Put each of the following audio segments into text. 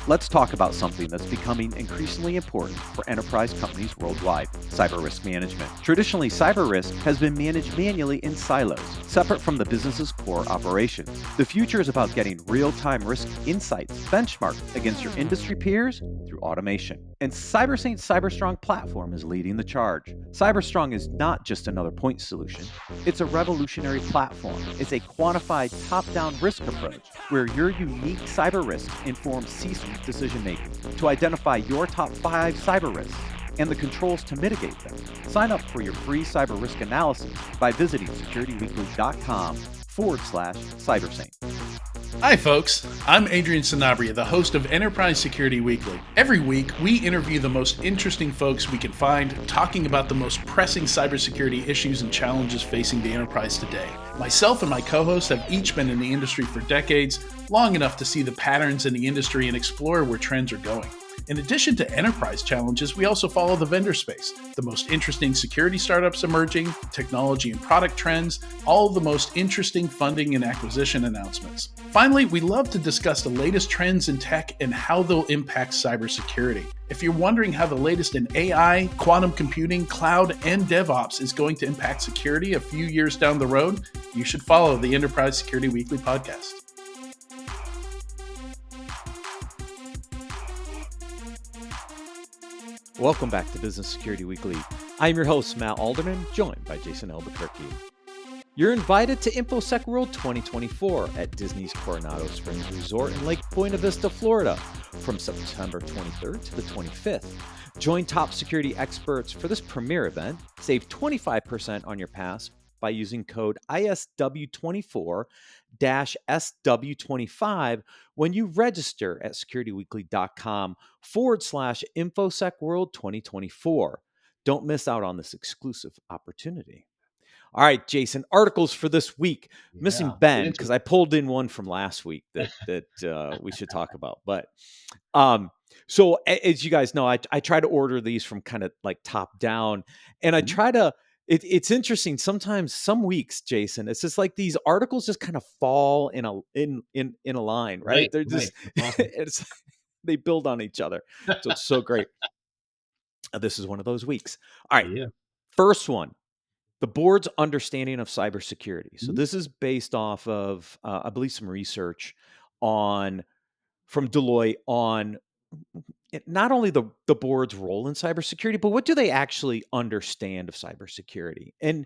Let's talk about something that's becoming increasingly important for enterprise companies worldwide: cyber risk management. Traditionally, cyber risk has been managed manually in silos, separate from the business's core operations. The future is about getting real-time risk insights benchmarked against your industry peers through automation. And CyberSaint's CyberStrong platform is leading the charge. CyberStrong is not just another point solution. It's a revolutionary platform. It's a quantified top-down risk approach where your unique cyber risks inform C-suite decision-making to identify your top 5 cyber risks and the controls to mitigate them. Sign up for your free cyber risk analysis by visiting securityweekly.com/cybersaint. Hi folks, I'm Adrian Sanabria, the host of Enterprise Security Weekly. Every week, we interview the most interesting folks we can find, talking about the most pressing cybersecurity issues and challenges facing the enterprise today. Myself and my co-hosts have each been in the industry for decades, long enough to see the patterns in the industry and explore where trends are going. In addition to enterprise challenges, we also follow the vendor space, the most interesting security startups emerging, technology and product trends, all the most interesting funding and acquisition announcements. Finally, we love to discuss the latest trends in tech and how they'll impact cybersecurity. If you're wondering how the latest in AI, quantum computing, cloud, and DevOps is going to impact security a few years down the road, you should follow the Enterprise Security Weekly podcast. Welcome back to Business Security Weekly. I'm your host, Matt Alderman, joined by Jason Albuquerque. You're invited to InfoSec World 2024 at Disney's Coronado Springs Resort in Lake Buena Vista, Florida, from September 23rd to the 25th. Join top security experts for this premier event. Save 25% on your pass by using code ISW24-SW25 when you register at securityweekly.com/InfoSec World 2024. Don't miss out on this exclusive opportunity. All right, Jason, articles for this week. Missing Ben, because I pulled in one from last week that we should talk about. But so as you guys know, I try to order these from kind of like top down, and I try to. It's interesting. Sometimes, some weeks, Jason, it's just like these articles just kind of fall in a line, right? They're just they build on each other, so it's so great. This is one of those weeks. All right, First one. The board's understanding of cybersecurity. So this is based off of, I believe, some research from Deloitte on not only the board's role in cybersecurity, but what do they actually understand of cybersecurity? And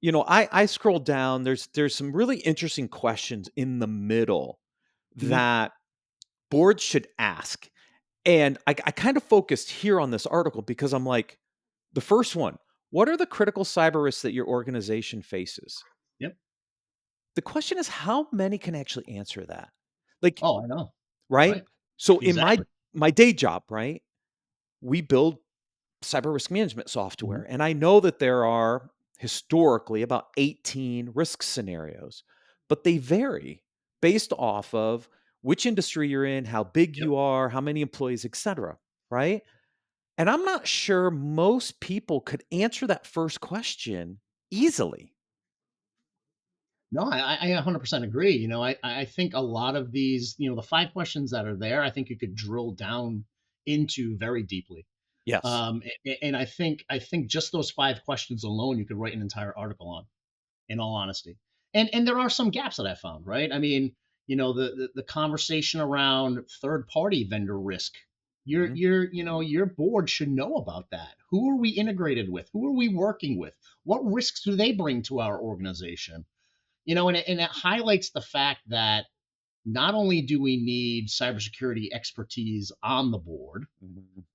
I scrolled down. There's some really interesting questions in the middle that boards should ask, and I kind of focused here on this article because I'm like, the first one. What are the critical cyber risks that your organization faces? Yep. The question is, how many can actually answer that? Like, I know. Right? So in my day job, right, we build cyber risk management software. And I know that there are historically about 18 risk scenarios, but they vary based off of which industry you're in, how big you are, how many employees, et cetera, right? And I'm not sure most people could answer that first question easily. No, I 100% agree. I think a lot of these, the 5 questions that are there, I think you could drill down into very deeply. Yes. And I think just those 5 questions alone, you could write an entire article on, in all honesty. And there are some gaps that I found, right? I mean, the conversation around third-party vendor risk. Your board should know about that. Who are we integrated with? Who are we working with? What risks do they bring to our organization? And it highlights the fact that not only do we need cybersecurity expertise on the board,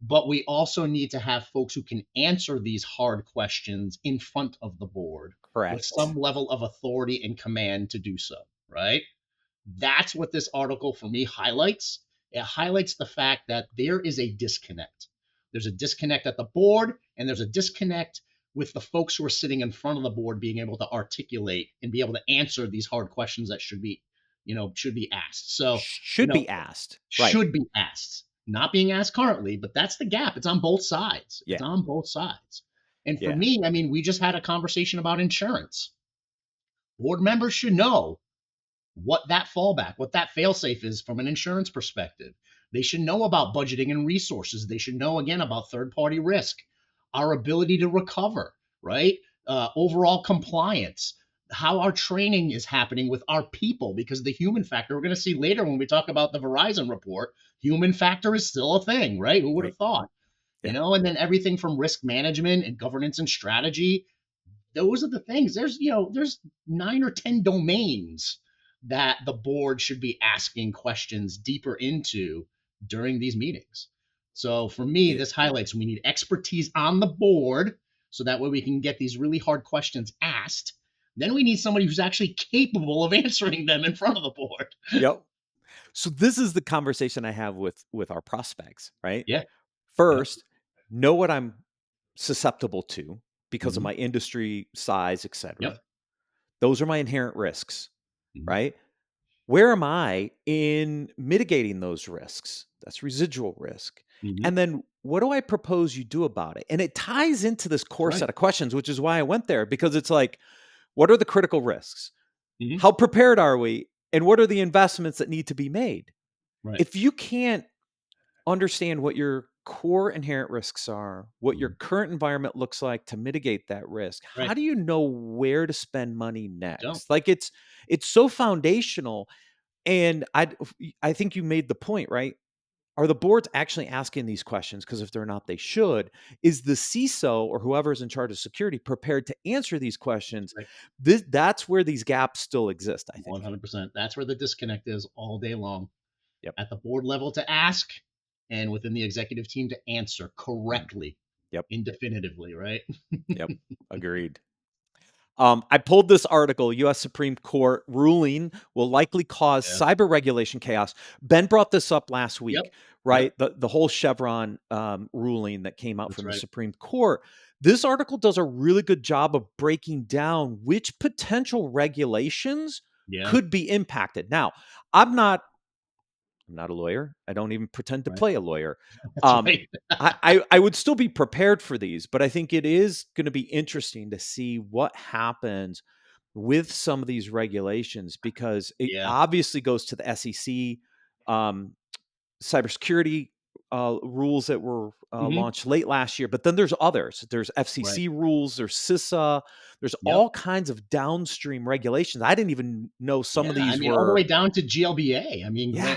but we also need to have folks who can answer these hard questions in front of the board. Correct. With some level of authority and command to do so, right? That's what this article for me highlights. It highlights the fact that there is a disconnect. There's a disconnect at the board, and there's a disconnect with the folks who are sitting in front of the board being able to articulate and be able to answer these hard questions that should be asked. So should be asked. Right. Should be asked. Not being asked currently, but that's the gap. It's on both sides. It's on both sides. And for me, I mean, we just had a conversation about insurance. Board members should know what that fallback, what that failsafe is from an insurance perspective. They should know about budgeting and resources. They should know, again, about third party risk, our ability to recover, right? Overall compliance, how our training is happening with our people, because the human factor, we're going to see later when we talk about the Verizon report, human factor is still a thing, right? Who would have Right. thought? Yeah. And then everything from risk management and governance and strategy, those are the things. There's 9 or 10 domains that the board should be asking questions deeper into during these meetings. So for me, Yeah. this highlights we need expertise on the board, so that way we can get these really hard questions asked. Then we need somebody who's actually capable of answering them in front of the board. Yep. So this is the conversation I have with our prospects, right? Yeah. Yep. First, know what I'm susceptible to because of Hmm. my industry size, et cetera. Yep. Those are my inherent risks, Hmm. right? Where am I in mitigating those risks? That's residual risk. Hmm. And then what do I propose you do about it? And it ties into this That's core right. set of questions, which is why I went there, because it's like, what are the critical risks? Hmm. How prepared are we? And what are the investments that need to be made? Right. If you can't understand what your core inherent risks are, what your Mhm. current environment looks like to mitigate that risk, Right. how do you know where to spend money Don't. next? Like it's so foundational. And I think you made the point, right? Are the boards actually asking these questions? Because if they're not, they should. Is the CISO or whoever's in charge of security prepared to answer these questions? Right. That's where these gaps still exist, I think. 100%. That's where the disconnect is all day long. Yep. At the board level to ask, and within the executive team to answer Mm. correctly Yep. and definitively, right? Yep. Agreed. I pulled this article. U.S. Supreme Court ruling will likely cause Yeah. cyber regulation chaos. Ben brought this up last Yep. week, Yep. right? The whole Chevron ruling that came out That's from the right. Supreme Court. This article does a really good job of breaking down which potential regulations Yeah. could be impacted. Now, I'm not a lawyer. I don't even pretend to Right. play a lawyer. That's Um, right. I would still be prepared for these, but I think it is going to be interesting to see what happens with some of these regulations because it Yeah. obviously goes to the SEC, um, cybersecurity rules that were Hmm. launched late last year, but then there's others. There's Right. FCC rules, there's CISA, there's Yep. all kinds of downstream regulations. I didn't even know some Yeah. of I these mean, all the were, way down to GLBA. I mean, yeah,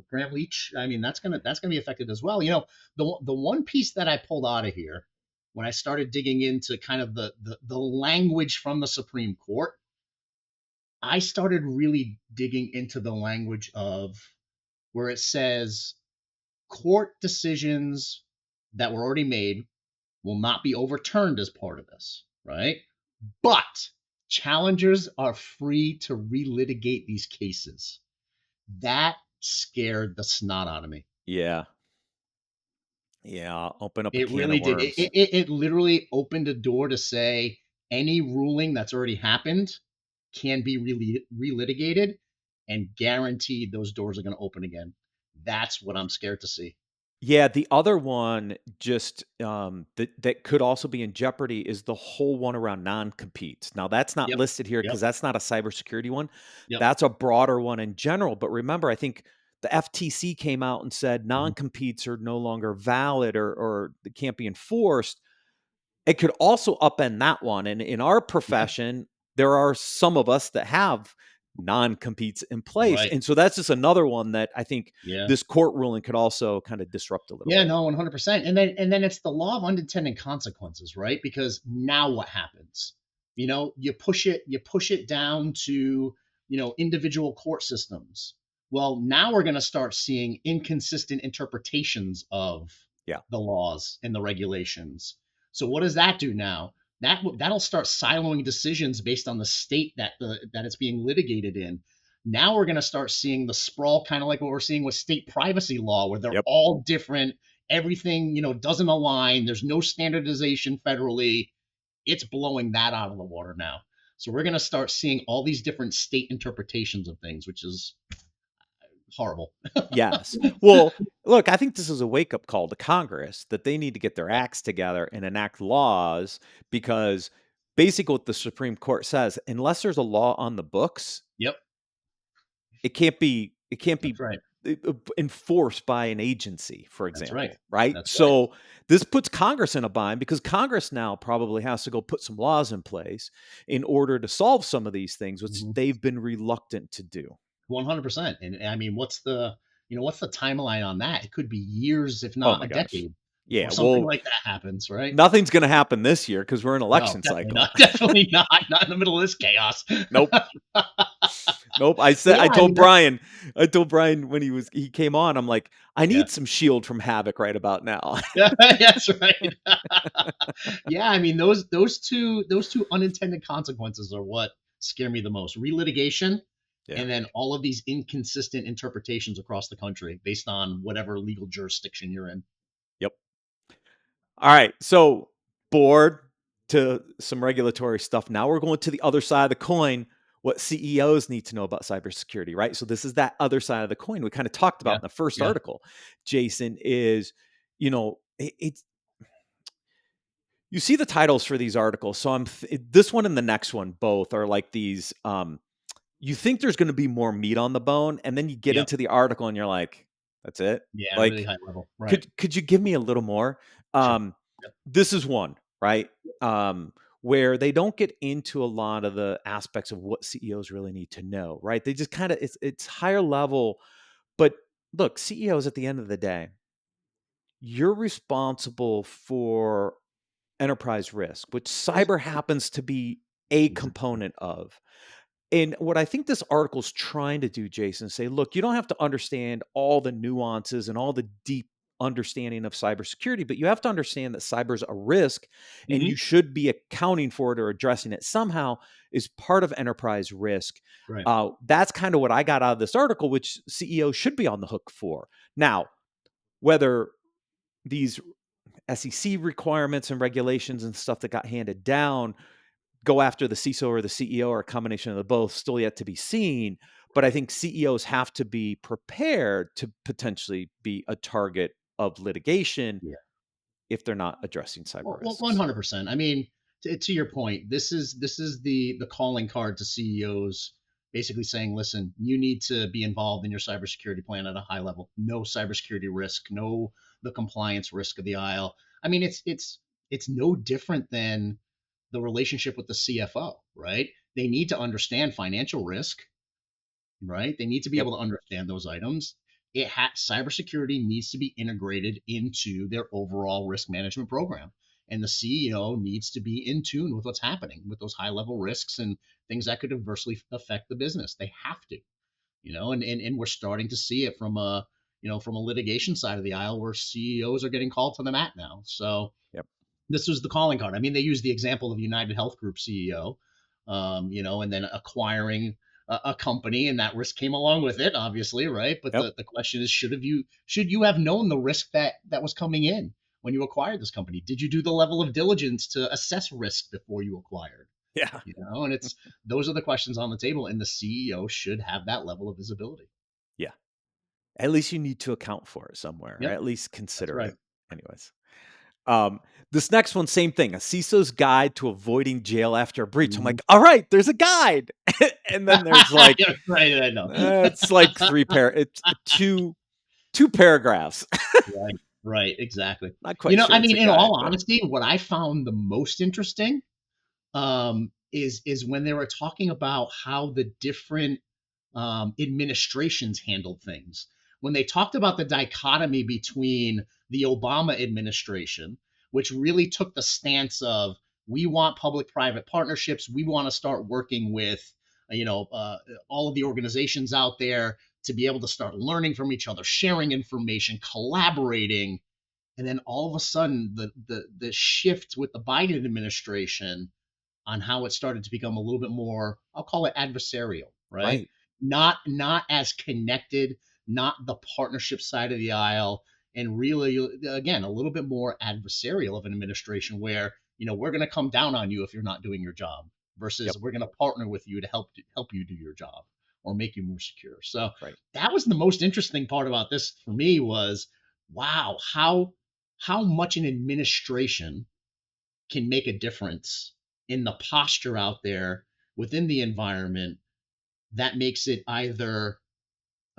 Grant Leach. I mean, that's gonna be affected as well. The one piece that I pulled out of here when I started digging into kind of the language from the Supreme Court, I started really digging into the language of where it says court decisions that were already made will not be overturned as part of this, right? But challengers are free to relitigate these cases. That scared the snot out of me. yeah, yeah, open up a It can of really did. worms. It literally opened a door to say any ruling that's already happened can be relitigated, and guaranteed those doors are going to open again. That's what I'm scared to see. Yeah, the other one just that could also be in jeopardy is the whole one around non-competes. Now that's not Yep. listed here Yep. because that's not a cybersecurity one. Yep. That's a broader one in general. But remember, I think the FTC came out and said Mhm. non-competes are no longer valid or they can't be enforced. It could also upend that one. And in our Yeah. profession, there are some of us that have non-competes in place. Right. And so that's just another one that I think Yeah. this court ruling could also kind of disrupt a little Yeah, bit. no, 100%. And then it's the law of unintended consequences, right? Because now what happens? You push it down to, individual court systems. Well, now we're going to start seeing inconsistent interpretations of Yeah. the laws and the regulations. So what does that do now? That'll start siloing decisions based on the state that it's being litigated in. Now we're going to start seeing the sprawl, kind of like what we're seeing with state privacy law, where they're Yep. all different. Everything, doesn't align. There's no standardization federally. It's blowing that out of the water now. So we're going to start seeing all these different state interpretations of things, which is horrible. Yes. Well, look, I think this is a wake up call to Congress that they need to get their Yeah. acts together and enact laws because basically what the Supreme Court says, unless there's a law on the books, Yep. It can't be That's right. enforced by an agency, for That's right. example, right? That's right. So this puts Congress in a bind because Congress now probably has to go put some laws in place in order to solve some of these things, which Mhm. they've been reluctant to do. 100%. And I mean, what's the timeline on that? It could be years, if Oh not my a gosh. decade before Yeah, something well, like that happens, right? nothing's going to happen this year because we're in No, election definitely cycle. not. Definitely not. Not in the middle of this chaos. Nope. Nope. But yeah, I I mean, told Brian, when he came on, I'm like, I yeah. need some shield from Havoc right about now. Yeah, that's right. Yeah, I mean those two unintended consequences are what scare me the most. Relitigation Yeah. and then all of these inconsistent interpretations across the country based on whatever legal jurisdiction you're in. Yep. All right. So bored to some regulatory stuff. Now we're going to the other side of the coin. What CEOs need to know about cybersecurity, right? So this is that other side of the coin we kind of talked about Yeah. in the first Yeah. article. Jason is, it's you see the titles for these articles. So this one and the next one both are like these. You think there's going to be more meat on the bone, and then you get Yep. into the article and you're like, that's it. Yeah, really Like, high level. Right. could you give me a little more? Sure. Um, Yep. this is one, right? Where they don't get into a lot of the aspects of what CEOs really need to know, right? They just kind of it's higher level, but look, CEOs at the end of the day, you're responsible for enterprise risk, which cyber happens to be a Exactly. component of. And what I think this article's trying to do, Jason, is say, look, you don't have to understand all the nuances and all the deep understanding of cybersecurity, but you have to understand that cyber's a risk and you Hmm. should be accounting for it or addressing it somehow is part of enterprise risk. Right. That's kind of what I got out of this article, which CEOs should be on the hook for. Now, whether these SEC requirements and regulations and stuff that got handed down go after the CISO or the CEO or a combination of the both, still yet to be seen. But I think CEOs have to be prepared to potentially be a target of litigation Yeah. if they're not addressing cyber Well, risks. 100%. I mean, to your point, this is the calling card to CEOs, basically saying, listen, you need to be involved in your cybersecurity plan at a high level. No cybersecurity risk, no the compliance risk of the aisle. I mean, it's no different than the relationship with the CFO, right? They need to understand financial risk, right? They need to be Yep. able to understand those items. Cybersecurity needs to be integrated into their overall risk management program, and the CEO needs to be in tune with what's happening with those high level risks and things that could adversely affect the business. They have to, and we're starting to see it from a litigation side of the aisle where CEOs are getting called to the mat now. So Yep. this was the calling card. I mean, they used the example of United Health Group CEO, and then acquiring a company, and that risk came along with it, obviously, right? But Yep. the question is, should you have known the risk that was coming in when you acquired this company? Did you do the level of diligence to assess risk before you acquired? Yeah. And it's those are the questions on the table, and the CEO should have that level of visibility. Yeah. At least you need to account for it somewhere, or Yep, at least that's consider right. it. Anyways. This next one, same thing, a CISO's guide to avoiding jail after a breach. I'm Mhm. like, all right, there's a guide. And then there's like, Right, I know. it's like it's two paragraphs. Right, right, exactly. Not quite sure I it's mean, a in guide, all but honesty, what I found the most interesting is when they were talking about how the different administrations handled things. When they talked about the dichotomy between the Obama administration, which really took the stance of we want public-private partnerships, we want to start working with all of the organizations out there to be able to start learning from each other, sharing information, collaborating, and then all of a sudden the shift with the Biden administration on how it started to become a little bit more, I'll call it adversarial, right? right, Not as connected, not the partnership side of the aisle, and really again a little bit more adversarial of an administration where we're going to come down on you if you're not doing your job yep, versus we're going to partner with you to help you do your job or make you more secure. So right, that was the most interesting part about this for me was wow, how much an administration can make a difference in the posture out there within the environment that makes it either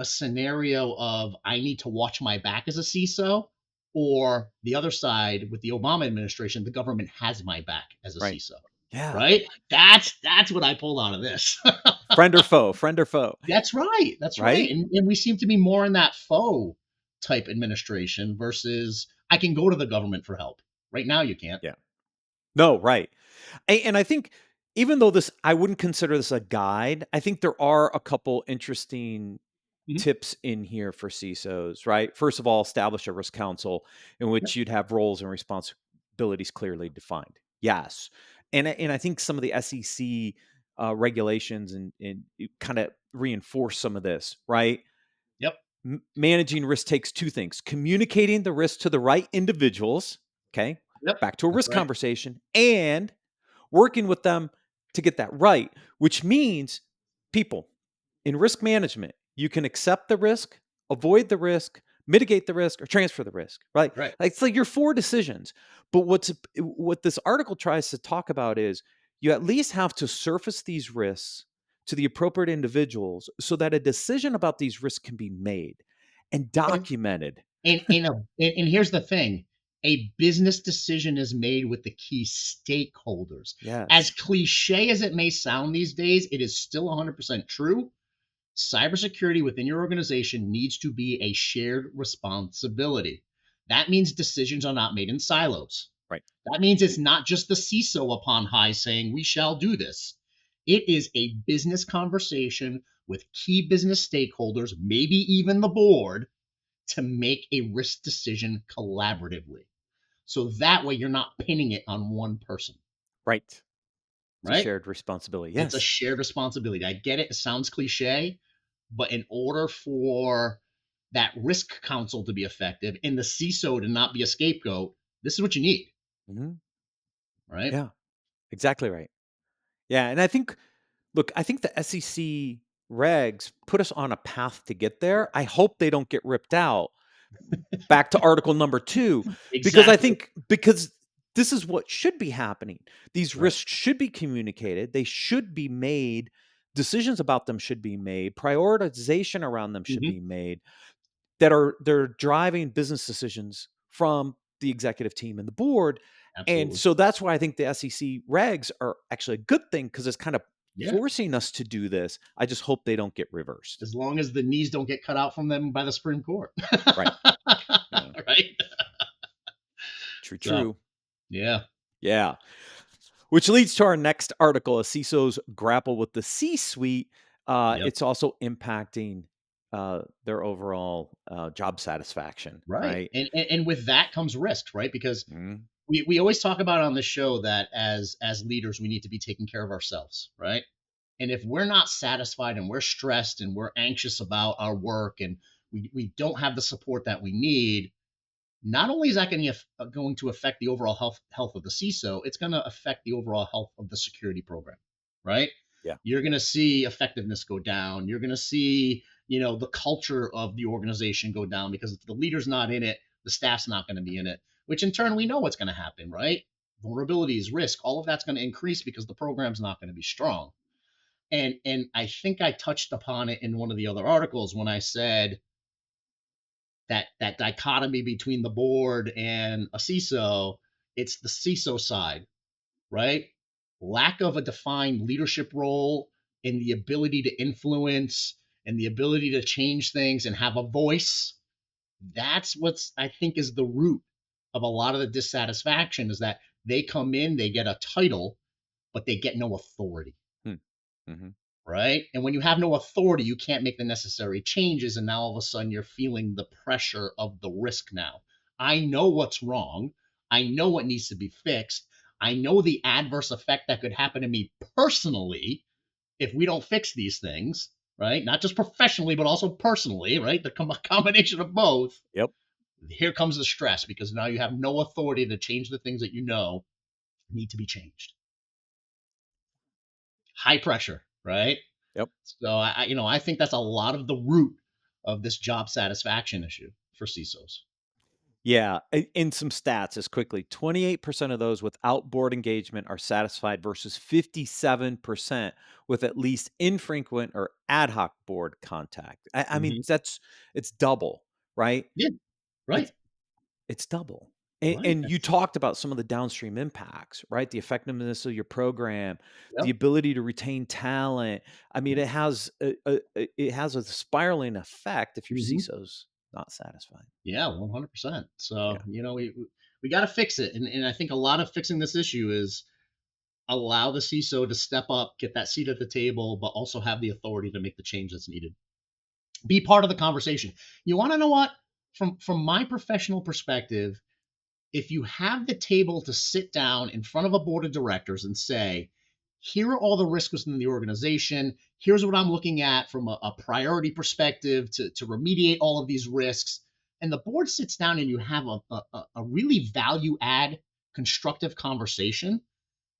a scenario of I need to watch my back as a CISO, or the other side with the Obama administration, the government has my back as a Right. CISO, Yeah. right? That's what I pulled out of this. Friend or foe, friend or foe, That's right. That's right. right? And we seem to be more in that faux type administration versus I can go to the government for help. Right now, you can't. Yeah. No, right. And I think even though this I wouldn't consider this a guide, I think there are a couple interesting Mhm. tips in here for CISOs, right? First of all, establish a risk council in Yep. which you'd have roles and responsibilities clearly defined. Yes. And I think some of the SEC regulations and kind of reinforce some of this, right? Yep. Managing risk takes two things: communicating the risk to the right individuals, okay, Yep. back to a That's risk right. conversation, and working with them to get that right, which means people in risk management, you can accept the risk, avoid the risk, mitigate the risk, or transfer the risk, right? Right. Like, it's like your four decisions. But what this article tries to talk about is you at least have to surface these risks to the appropriate individuals so that a decision about these risks can be made and And documented. and here's the thing. A business decision is made with the key stakeholders. As Yes. cliche as it may sound these days, it is still 100% true. Cybersecurity within your organization needs to be a shared responsibility. That means decisions are not made in silos. Right. That means it's not just the CISO upon high saying, we shall do this. It is a business conversation with key business stakeholders, maybe even the board, to make a risk decision collaboratively. So that way you're not pinning it on one person, Right. It's a right? shared responsibility. It's a Yes. shared responsibility. I get it. It sounds cliche, but in order for that risk council to be effective and the CISO to not be a scapegoat, this is what you need, Mhm. right? Yeah. Exactly right. Yeah, and I think look, I think the SEC regs put us on a path to get there. I hope they don't get ripped out. Back to article number 2, because I Exactly. think because this is what should be happening. These Right. risks should be communicated. They should be made. Decisions about them should be made. Prioritization around them should Hmm. be made that are they're driving business decisions from the executive team and the board. And Absolutely. so that's why I think the SEC regs are actually a good thing because it's kind of Yeah. forcing us to do this. I just hope they don't get reversed. As long as the knees don't get cut out from them by the Supreme Court. Right. Yeah. Right. True, So, true. yeah. Yeah. Which leads to our next article: as CISOs grapple with the C-suite, Yep. it's also impacting their overall job satisfaction, Right. right? And with that comes risk, right? Because Mhm. we always talk about on the show that as leaders we need to be taking care of ourselves, right? And if we're not satisfied and we're stressed and we're anxious about our work and we don't have the support that we need, not only is that going to affect the overall health of the CISO, it's going to affect the overall health of the security program, right? Yeah. You're going to see effectiveness go down. You're going to see, the culture of the organization go down because if the leader's not in it, the staff's not going to be in it, which in turn we know what's going to happen, right? Vulnerabilities, risk, all of that's going to increase because the program's not going to be strong. And I think I touched upon it in one of the other articles when I said that dichotomy between the board and a CISO, it's the CISO side, right? Lack of a defined leadership role and the ability to influence and the ability to change things and have a voice. That's what's I think is the root of a lot of the dissatisfaction is that they come in, they get a title, but they get no authority, Hmm. Mhm. right? And when you have no authority, you can't make the necessary changes. And now all of a sudden you're feeling the pressure of the risk now. I know what's wrong. I know what needs to be fixed. I know the adverse effect that could happen to me personally if we don't fix these things, right? Not just professionally, but also personally, right? The combination of both. Yep. Here comes the stress because now you have no authority to change the things that you know need to be changed. High pressure, right? Yep. So I think that's a lot of the root of this job satisfaction issue for CISOs. Yeah, in some stats as quickly, 28% of those without board engagement are satisfied versus 57% with at least infrequent or ad hoc board contact. I mean, Hmm. it's double, right? Yeah, It's right, it's double. right. And you talked about some of the downstream impacts, right? The effectiveness of your program, the Yep, ability to retain talent. I mean, yep. it has a spiraling effect if your Hmm. CISO's not satisfied. Yeah, 100%. So, Yeah. we got to fix it. And I think a lot of fixing this issue is allow the CISO to step up, get that seat at the table, but also have the authority to make the change that's needed. Be part of the conversation. You want to know what? From my professional perspective, if you have the table to sit down in front of a board of directors and say, here are all the risks within the organization. Here's what I'm looking at from a priority perspective to remediate all of these risks. And the board sits down and you have a really value add, constructive conversation.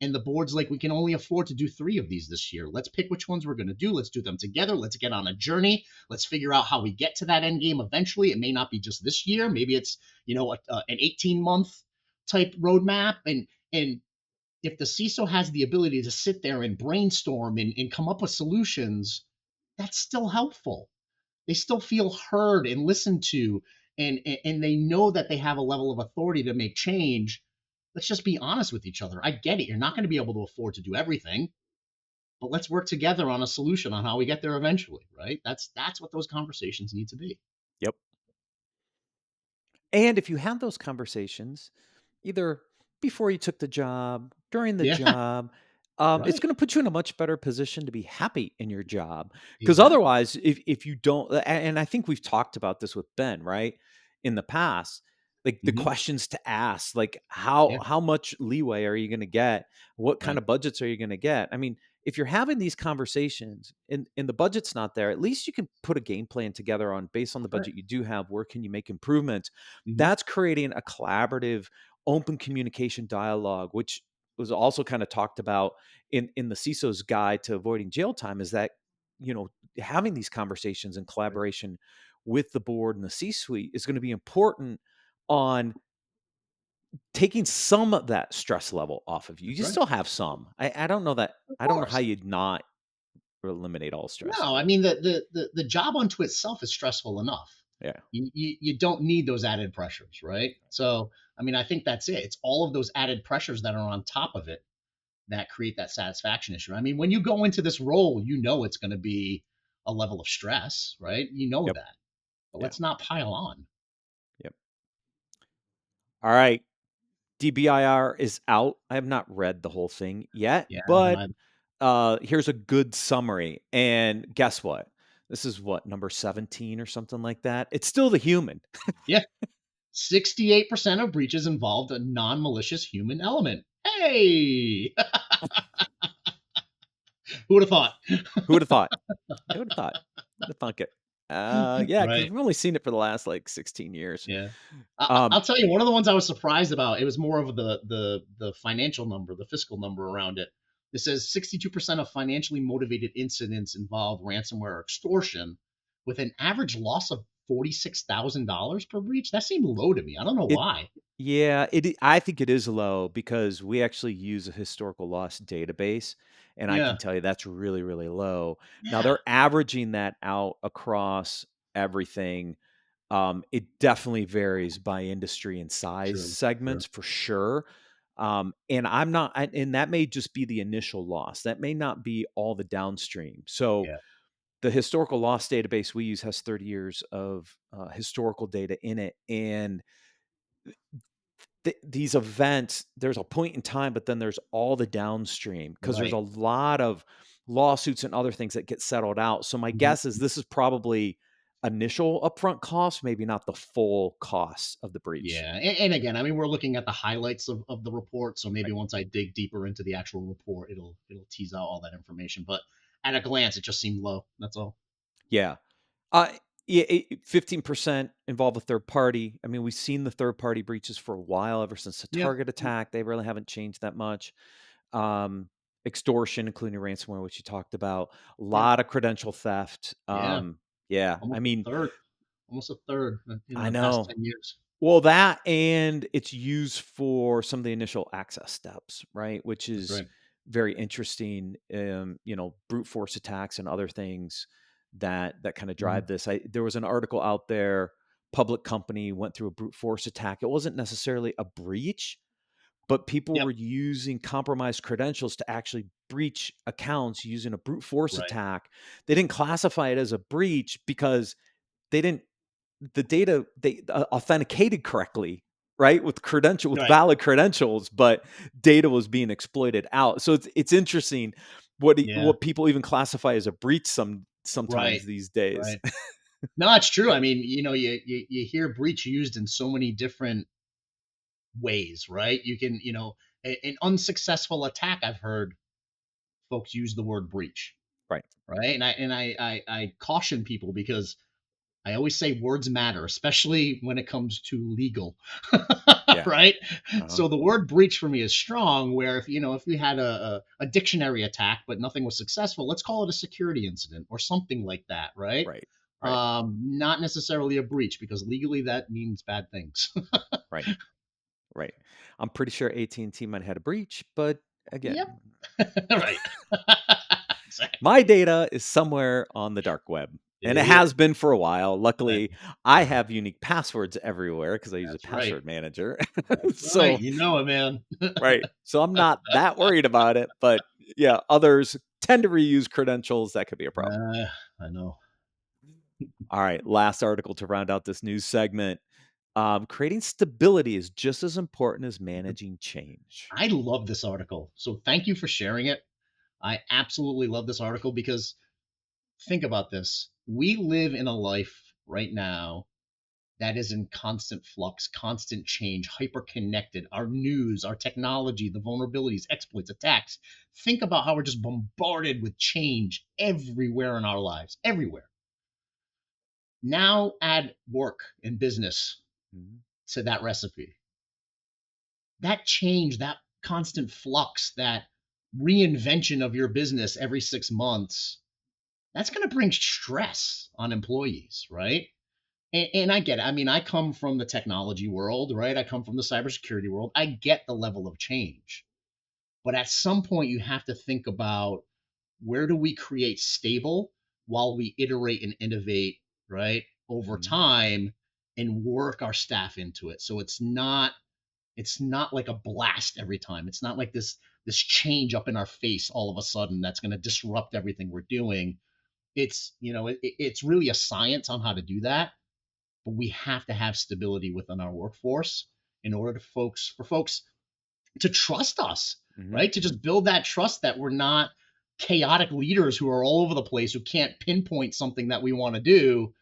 And the board's like, we can only afford to do 3 of these this year. Let's pick which ones we're going to do. Let's do them together. Let's get on a journey. Let's figure out how we get to that end game eventually. It may not be just this year. Maybe it's, an 18-month type roadmap. And if the CISO has the ability to sit there and brainstorm and come up with solutions, that's still helpful. They still feel heard and listened to, and they know that they have a level of authority to make change. Let's just be honest with each other. I get it. You're not going to be able to afford to do everything, but let's work together on a solution on how we get there eventually, right? That's what those conversations need to be. Yep. And if you have those conversations, either before you took the job, during the Yeah, job, it's right. going to put you in a much better position to be happy in your job. Because Exactly. otherwise, if you don't, and I think we've talked about this with Ben, right, in the past, like the Hmm. questions to ask, like Yeah, how much leeway are you going to get? What kind right. of budgets are you going to get? I mean, if you're having these conversations and the budget's not there, at least you can put a game plan together on based on the Right. budget you do have. Where can you make improvements? Hmm. That's creating a collaborative, open communication dialogue, which was also kind of talked about in the CISO's guide to avoiding jail time, is that, you know, having these conversations and Right. collaboration with the board and the C-suite is going to be important on taking some of that stress level off of you. That's You right. still have some. I don't know that. Of I don't know how course. you'd not eliminate all stress No, I level. mean the job unto itself is stressful enough. Yeah. You don't need those added pressures, right? So, I mean, I think that's it. It's all of those added pressures that are on top of it that create that satisfaction issue. I mean, when you go into this role, you know it's going to be a level of stress, right? You know Yep. that. But Yeah. let's not pile on. Yep. All right. DBIR is out. I have not read the whole thing yet, Yeah, and but I here's a good summary. And guess what? This is what, number 17 or something like that. It's still the human. yeah, 68% of breaches involved a non-malicious human element. Hey, who would have thought? Who would have thought? Who would have thought? Who would have thunk it? Yeah, because Right. we've only seen it for the last like 16 years. Yeah. Um, I'll tell you one of the ones I was surprised about. It was more of the financial number, the fiscal number around it. It says 62% of financially motivated incidents involve ransomware or extortion, with an average loss of $46,000 per breach. That seemed low to me. I don't know it why. Yeah, I think it is low because we actually use a historical loss database, and I Yeah. can tell you that's really, really low. Now Yeah. they're averaging that out across everything. It definitely varies by industry and size True. True. segments for sure. And I'm not, and that may just be the initial loss. That may not be all the downstream. So Yeah. the historical loss database we use has 30 years of historical data in it, and these events, there's a point in time, but then there's all the downstream because there's a Right. lot of lawsuits and other things that get settled out. So my Mhm. guess is this is probably initial upfront cost, maybe not the full cost of the breach. Yeah. And again, I mean, we're looking at the highlights of the report. So maybe Right. once I dig deeper into the actual report, it'll tease out all that information. But at a glance, it just seemed low. That's all. Yeah. Uh, yeah, 15% involve a third party. I mean, we've seen the third party breaches for a while, ever since the Yeah. target attack. They really haven't changed that much. um, Extortion, including ransomware, which you talked about, a Yeah. lot of credential theft. Yeah. Yeah, I Almost a mean, third. Almost a third in I the past know, 10 years. Well, that and it's used for some of the initial access steps, right? Which That's is right. very interesting. Brute force attacks and other things that kind of Mhm. drive this. There was an article out there. Public company went through a brute force attack. It wasn't necessarily a breach, but people Yep. were using compromised credentials to actually breach accounts using a brute force Right. attack. They didn't classify it as a breach because they didn't the data they authenticated correctly, right? With Right. valid credentials, but data was being exploited out. So it's interesting Yeah. what people even classify as a breach Right. sometimes these days. Right. No, it's true. I mean, you hear breach used in so many different ways, right? You can, an unsuccessful attack. I've heard folks use the word breach, Right. right? And I caution people because I always say words matter, especially when it comes to legal, Yeah. right? Uh-huh. So the word breach for me is strong. Where if we had a dictionary attack but nothing was successful, let's call it a security incident or something like that, right? Right. Right. Not necessarily a breach because legally that means bad things. Right. Right. I'm pretty sure AT&T might have had a breach, but again, Yep. Right. my Exactly. data is somewhere on the dark web, and it Yep. has been for a while. Right. Luckily, I have unique passwords everywhere because I use a That's right. password manager. That's right. So, You know it, man. right. So I'm not that worried about it, but yeah, others tend to reuse credentials. That could be a problem. I know. All right, last article to round out this news segment. Creating stability is just as important as managing change. I love this article. So thank you for sharing it. I absolutely love this article because think about this. We live in a life right now that is in constant flux, constant change, hyper connected. Our news, our technology, the vulnerabilities, exploits, attacks. Think about how we're just bombarded with change everywhere in our lives, everywhere. Now add work and business Mhm. to that recipe. That change, that constant flux, that reinvention of your business every 6 months, that's going to bring stress on employees, right? And I get it. I mean, I come from the technology world, right? I come from the cybersecurity world. I get the level of change. But at some point, you have to think about where do we create stable while we iterate and innovate, right? Over Mhm. time and work our staff into it. So it's not like a blast every time. It's not like this change up in our face all of a sudden that's going to disrupt everything we're doing. It's really a science on how to do that, but we have to have stability within our workforce in order for folks to trust us, Mhm. right? To just build that trust that we're not chaotic leaders who are all over the place who can't pinpoint something that we want to do.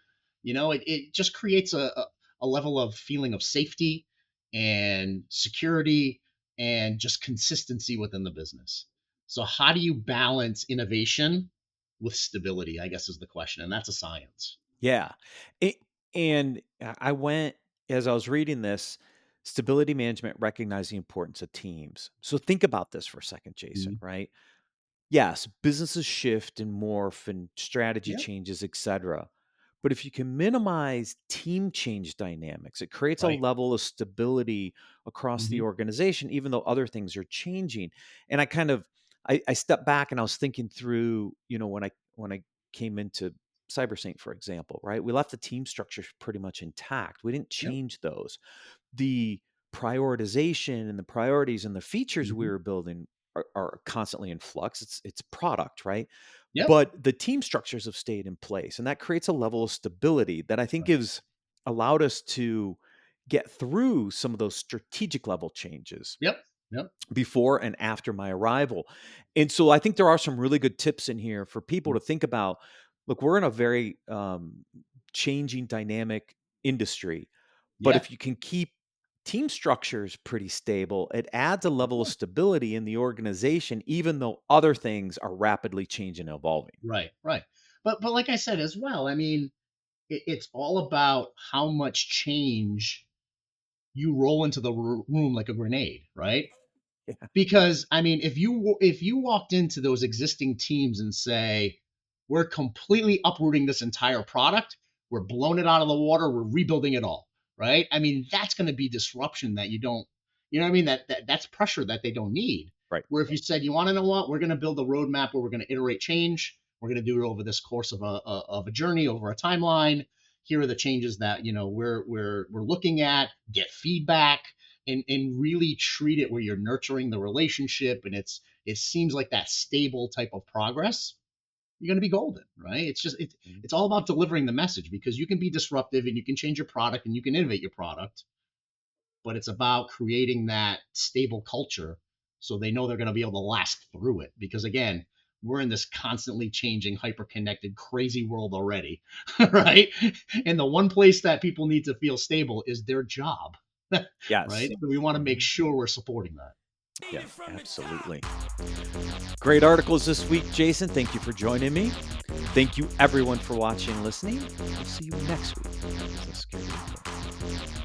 It just creates a level of feeling of safety and security and just consistency within the business. So how do you balance innovation with stability, I guess, is the question, and that's a science. Yeah. It, and I went, as I was reading this, stability management recognized the importance of teams. So think about this for a second, Jason, Mhm. right? Yes, businesses shift and morph and strategy Yep. changes, etc. But if you can minimize team change dynamics, it creates a Right. level of stability across the Hmm. organization, even though other things are changing. And I stepped back and I was thinking through, when I came into CyberSync, for example, right? We left the team structure pretty much intact. We didn't Yep. change those. The prioritization and the priorities and the features we Hmm. were building are constantly in flux. It's product, right? Yep. But the team structures have stayed in place, and that creates a level of stability that I think Right. gives allowed us to get through some of those strategic level changes Yep. Yep. before and after my arrival. And so I think there are some really good tips in here for people Mm. to think about. Look, we're in a very changing, dynamic industry, but Yeah. if you can keep team structures pretty stable, it adds a level of Yeah. stability in the organization, even though other things are rapidly changing and evolving. Right. Right. But like I said as well, I mean, it's all about how much change you roll into the room like a grenade, right? Yeah. Because I mean, if you walked into those existing teams and say, "We're completely uprooting this entire product, we're blowing it out of the water, we're rebuilding it all," right? I mean, that's going to be disruption that you don't, you know what I mean? That's pressure that they don't need. Right. Where if you said, you want to know what, we're going to build a roadmap where we're going to iterate change. We're going to do it over this course of a journey, over a timeline. Here are the changes that, you know, we're looking at, get feedback, and really treat it where you're nurturing the relationship, and it seems like that stable type of progress. You're going to be golden, right? It's all about delivering the message, because you can be disruptive and you can change your product and you can innovate your product, but it's about creating that stable culture so they know they're going to be able to last through it. Because again, we're in this constantly changing, hyper connected, crazy world already, right? And the one place that people need to feel stable is their job. Yes. Right? So we want to make sure we're supporting that. Yeah, absolutely. Great articles this week, Jason. Thank you for joining me. Thank you, everyone, for watching and listening. We'll see you next week.